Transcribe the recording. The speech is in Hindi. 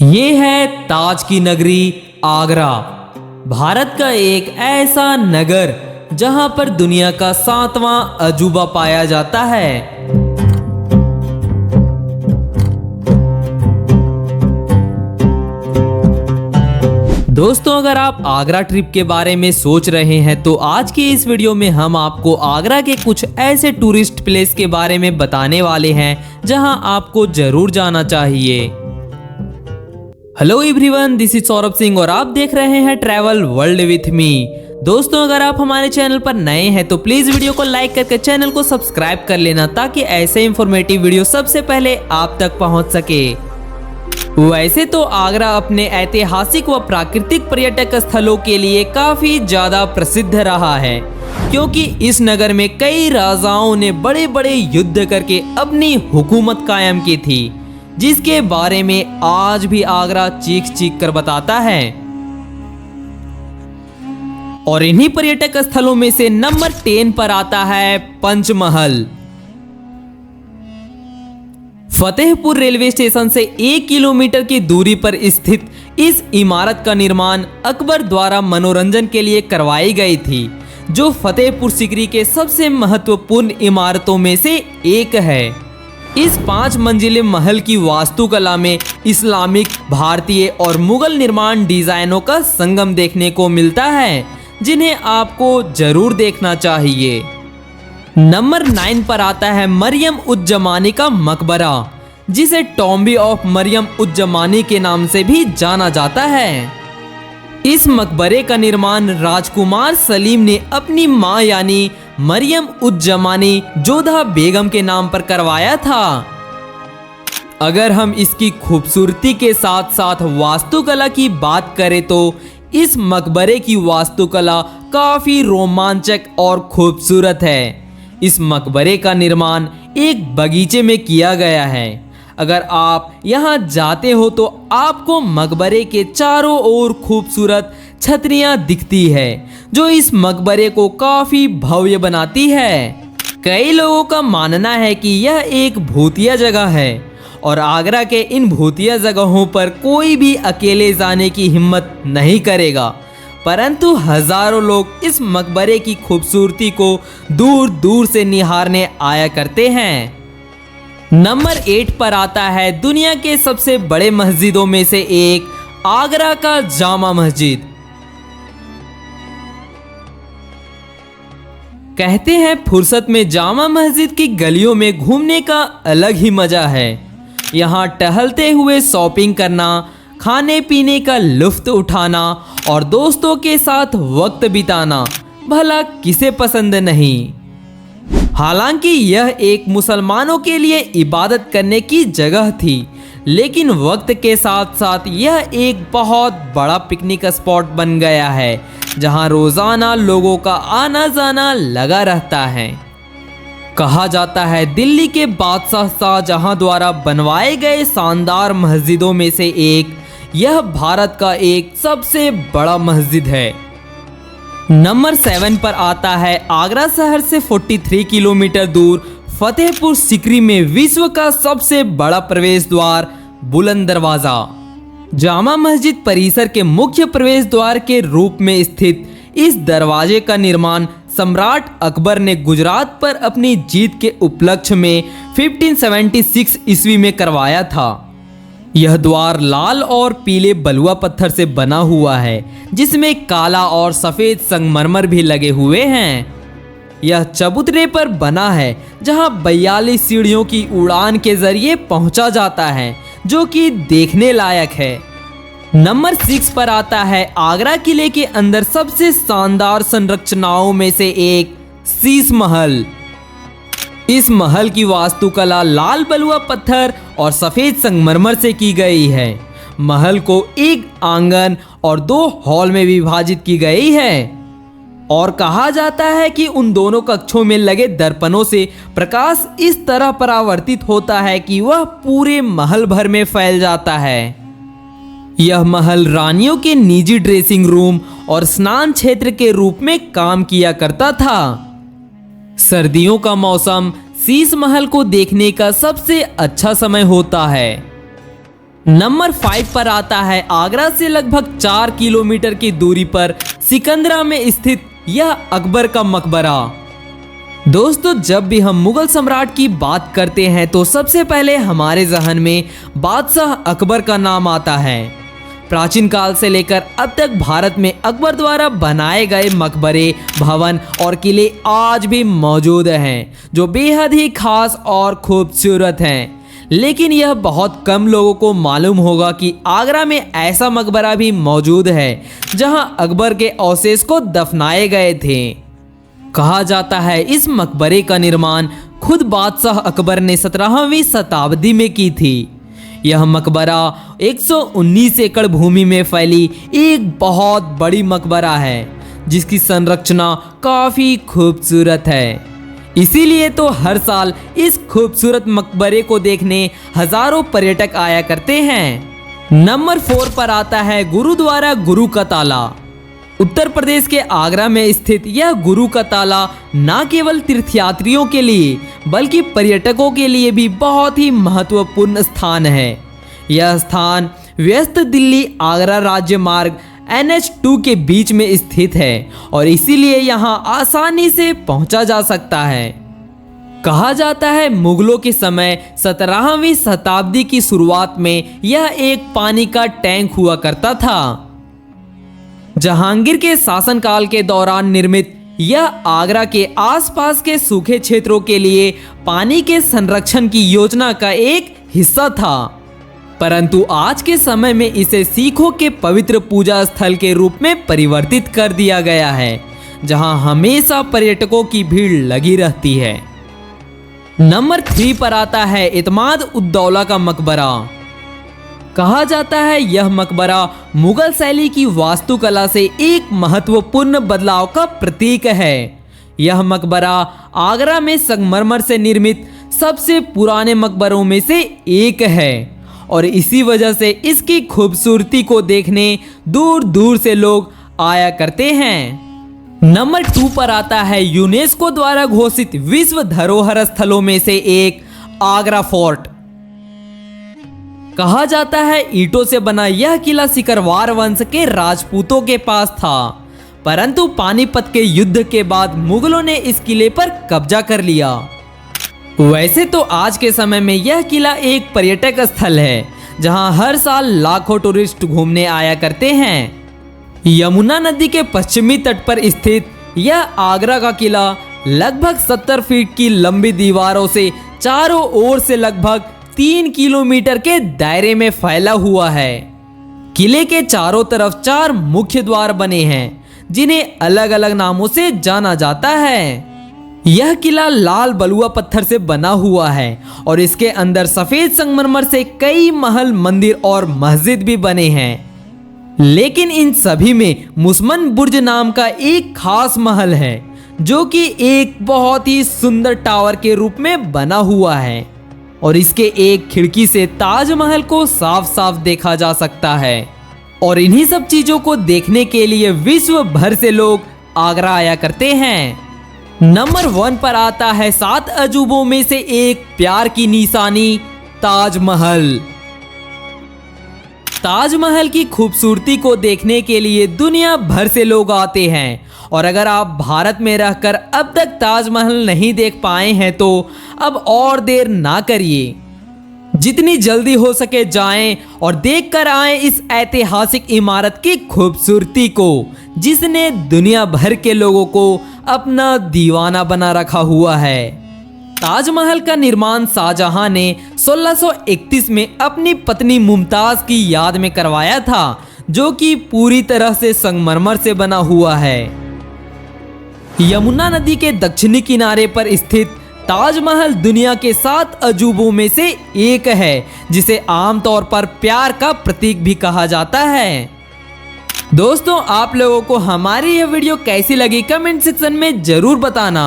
ये है ताज की नगरी आगरा। भारत का एक ऐसा नगर जहां पर दुनिया का 7वां अजूबा पाया जाता है। दोस्तों, अगर आप आगरा ट्रिप के बारे में सोच रहे हैं तो आज की इस वीडियो में हम आपको आगरा के कुछ ऐसे टूरिस्ट प्लेस के बारे में बताने वाले हैं जहां आपको जरूर जाना चाहिए। Hello everyone, this is Saurabh Singh और आप देख रहे हैं ट्रैवल वर्ल्ड विथ मी। दोस्तों, अगर आप हमारे चैनल पर नए हैं तो प्लीज वीडियो को लाइक करके चैनल को सब्सक्राइब कर लेना ताकि ऐसे इंफॉर्मेटिव वीडियो सबसे पहले आप तक पहुंच सके। वैसे तो आगरा अपने ऐतिहासिक व प्राकृतिक पर्यटक स्थलों के लिए काफी ज्यादा प्रसिद्ध रहा है, क्योंकि इस नगर में कई राजाओं ने बड़े बड़े युद्ध करके अपनी हुकूमत कायम की थी, जिसके बारे में आज भी आगरा चीख चीख कर बताता है। और इन्हीं पर्यटक स्थलों में से नंबर 10 पर आता है पंचमहल। फतेहपुर रेलवे स्टेशन से 1 किलोमीटर की दूरी पर स्थित इस इमारत का निर्माण अकबर द्वारा मनोरंजन के लिए करवाई गई थी, जो फतेहपुर सीकरी के सबसे महत्वपूर्ण इमारतों में से एक है। इस 5 मंजिले महल की वास्तुकला में इस्लामिक, भारतीय और मुगल निर्माण डिजाइनों का संगम देखने को मिलता है, जिन्हें आपको जरूर देखना चाहिए। नंबर 9 पर आता है मरियम उज जमानी का मकबरा, जिसे टॉम्बी ऑफ मरियम उज जमानी के नाम से भी जाना जाता है। इस मकबरे का निर्माण राजकुमार सलीम ने अपनी मां यानी मरियम उज जमानी जोधा बेगम के नाम पर करवाया था। अगर हम इसकी खूबसूरती के साथ साथ वास्तुकला की बात करें तो इस मकबरे की वास्तुकला काफी रोमांचक और खूबसूरत है। इस मकबरे का निर्माण एक बगीचे में किया गया है। अगर आप यहाँ जाते हो तो आपको मकबरे के चारों ओर खूबसूरत छतरियां दिखती है, जो इस मकबरे को काफी भव्य बनाती है। कई लोगों का मानना है कि यह एक भूतिया जगह है और आगरा के इन भूतिया जगहों पर कोई भी अकेले जाने की हिम्मत नहीं करेगा, परंतु हजारों लोग इस मकबरे की खूबसूरती को दूर दूर से निहारने आया करते हैं। नंबर 8 पर आता है दुनिया के सबसे बड़े मस्जिदों में से एक आगरा का जामा मस्जिद। कहते हैं फुर्सत में जामा मस्जिद की गलियों में घूमने का अलग ही मजा है। यहाँ टहलते हुए शॉपिंग करना, खाने पीने का लुत्फ उठाना और दोस्तों के साथ वक्त बिताना भला किसे पसंद नहीं। हालांकि यह एक मुसलमानों के लिए इबादत करने की जगह थी, लेकिन वक्त के साथ साथ यह एक बहुत बड़ा पिकनिक स्पॉट बन गया है, जहां रोजाना लोगों का आना जाना लगा रहता है। कहा जाता है दिल्ली के बादशाह शाहजहां द्वारा बनवाए गए शानदार मस्जिदों में से एक यह भारत का एक सबसे बड़ा मस्जिद है। नंबर 7 पर आता है आगरा शहर से 43 किलोमीटर दूर फतेहपुर सीकरी में विश्व का सबसे बड़ा प्रवेश द्वार बुलंद दरवाजा। जामा मस्जिद परिसर के मुख्य प्रवेश द्वार के रूप में स्थित इस दरवाजे का निर्माण सम्राट अकबर ने गुजरात पर अपनी जीत के उपलक्ष्य में 1576 ईस्वी में करवाया था। यह द्वार लाल और पीले बलुआ पत्थर से बना हुआ है, जिसमें काला और सफेद संगमरमर भी लगे हुए हैं। यह चबूतरे पर बना है, जहां 42 सीढ़ियों की उड़ान के जरिए पहुंचा जाता है, जो कि देखने लायक है। नंबर 6 पर आता है आगरा किले के अंदर सबसे शानदार संरचनाओं में से एक शीश महल। इस महल की वास्तुकला लाल बलुआ पत्थर और सफेद संगमरमर से की गई है। महल को एक आंगन और 2 हॉल में विभाजित की गई है और कहा जाता है कि उन दोनों कक्षों में लगे दर्पणों से प्रकाश इस तरह परावर्तित होता है कि वह पूरे महल भर में फैल जाता है। यह महल रानियों के निजी ड्रेसिंग रूम और स्नान क्षेत्र के रूप में काम किया करता था। सर्दियों का मौसम शीश महल को देखने का सबसे अच्छा समय होता है। नंबर 5 पर आता है आगरा से लगभग 4 किलोमीटर की दूरी पर सिकंदरा में स्थित यह अकबर का मकबरा। दोस्तों, जब भी हम मुगल सम्राट की बात करते हैं तो सबसे पहले हमारे जहन में बादशाह अकबर का नाम आता है। प्राचीन काल से लेकर अब तक भारत में अकबर द्वारा बनाए गए मकबरे, भवन और किले आज भी मौजूद हैं, जो बेहद ही खास और खूबसूरत हैं। लेकिन यह बहुत कम लोगों को मालूम होगा कि आगरा में ऐसा मकबरा भी मौजूद है जहां अकबर के अवशेष को दफनाए गए थे। कहा जाता है इस मकबरे का निर्माण खुद बादशाह अकबर ने 17वीं शताब्दी में की थी। यह मकबरा 119 एकड़ भूमि में फैली एक बहुत बड़ी मकबरा है, जिसकी संरचना काफी खूबसूरत है। इसीलिए तो हर साल इस खूबसूरत मकबरे को देखने हजारों पर्यटक आया करते हैं। नंबर 4 पर आता है गुरुद्वारा गुरु का ताला। उत्तर प्रदेश के आगरा में स्थित यह गुरु का ताला न केवल तीर्थयात्रियों के लिए बल्कि पर्यटकों के लिए भी बहुत ही महत्वपूर्ण स्थान है। यह स्थान व्यस्त दिल्ली आगरा राज्य मार्ग NH2 के बीच में स्थित है और इसीलिए यहाँ आसानी से पहुंचा जा सकता है। कहा जाता है मुगलों के समय 17वीं शताब्दी की शुरुआत में यह एक पानी का टैंक हुआ करता था। जहांगीर के शासनकाल के दौरान निर्मित यह आगरा के आसपास के सूखे क्षेत्रों के लिए पानी के संरक्षण की योजना का एक हिस्सा था, परंतु आज के समय में इसे सिखों के पवित्र पूजा स्थल के रूप में परिवर्तित कर दिया गया है, जहां हमेशा पर्यटकों की भीड़ लगी रहती है। नंबर 3 पर आता है इत्माद उद्दौला का मकबरा। कहा जाता है यह मकबरा मुगल शैली की वास्तुकला से एक महत्वपूर्ण बदलाव का प्रतीक है। यह मकबरा आगरा में संगमरमर से निर्मित सबसे पुराने मकबरों में से एक है और इसी वजह से इसकी खूबसूरती को देखने दूर दूर से लोग आया करते हैं। नंबर 2 पर आता है यूनेस्को द्वारा घोषित विश्व धरोहर स्थलों में से एक आगरा फोर्ट। कहा जाता है ईंटों से बना यह किला सिकरवार वंश के राजपूतों के पास था, परंतु पानीपत के युद्ध के बाद मुगलों ने इस किले पर कब्जा कर लिया। वैसे तो आज के समय में यह किला एक पर्यटक स्थल है, जहां हर साल लाखों टूरिस्ट घूमने आया करते हैं। यमुना नदी के पश्चिमी तट पर स्थित यह आगरा का किला लगभग 70 फीट की लंबी दीवारों से चारों ओर से लगभग 3 किलोमीटर के दायरे में फैला हुआ है। किले के चारों तरफ 4 मुख्य द्वार बने हैं, जिन्हें अलग अलग नामों से जाना जाता है। यह किला लाल बलुआ पत्थर से बना हुआ है और इसके अंदर सफेद संगमरमर से कई महल, मंदिर और मस्जिद भी बने हैं। लेकिन इन सभी में मुसमन बुर्ज नाम का एक खास महल है, जो कि एक बहुत ही सुंदर टावर के रूप में बना हुआ है और इसके एक खिड़की से ताजमहल को साफ साफ देखा जा सकता है। और इन्हीं सब चीजों को देखने के लिए विश्व भर से लोग आगरा आया करते हैं। नंबर 1 पर आता है 7 अजूबों में से एक प्यार की निशानी ताजमहल। ताजमहल की खूबसूरती को देखने के लिए दुनिया भर से लोग आते हैं और अगर आप भारत में रहकर अब तक ताजमहल नहीं देख पाए हैं तो अब और देर ना करिए। जितनी जल्दी हो सके जाएं और देख कर आएं इस ऐतिहासिक इमारत की खूबसूरती को, जिसने दुनिया भर के लोगों को अपना दीवाना बना रखा हुआ है। ताजमहल का निर्माण शाहजहां ने 1631 में अपनी पत्नी मुमताज की याद में करवाया था, जो कि पूरी तरह से संगमरमर से बना हुआ है। यमुना नदी के दक्षिणी किनारे पर स्थित ताजमहल दुनिया के 7 अजूबों में से एक है, जिसे आमतौर पर प्यार का प्रतीक भी कहा जाता है। दोस्तों, आप लोगों को हमारी यह वीडियो कैसी लगी कमेंट सेक्शन में जरूर बताना।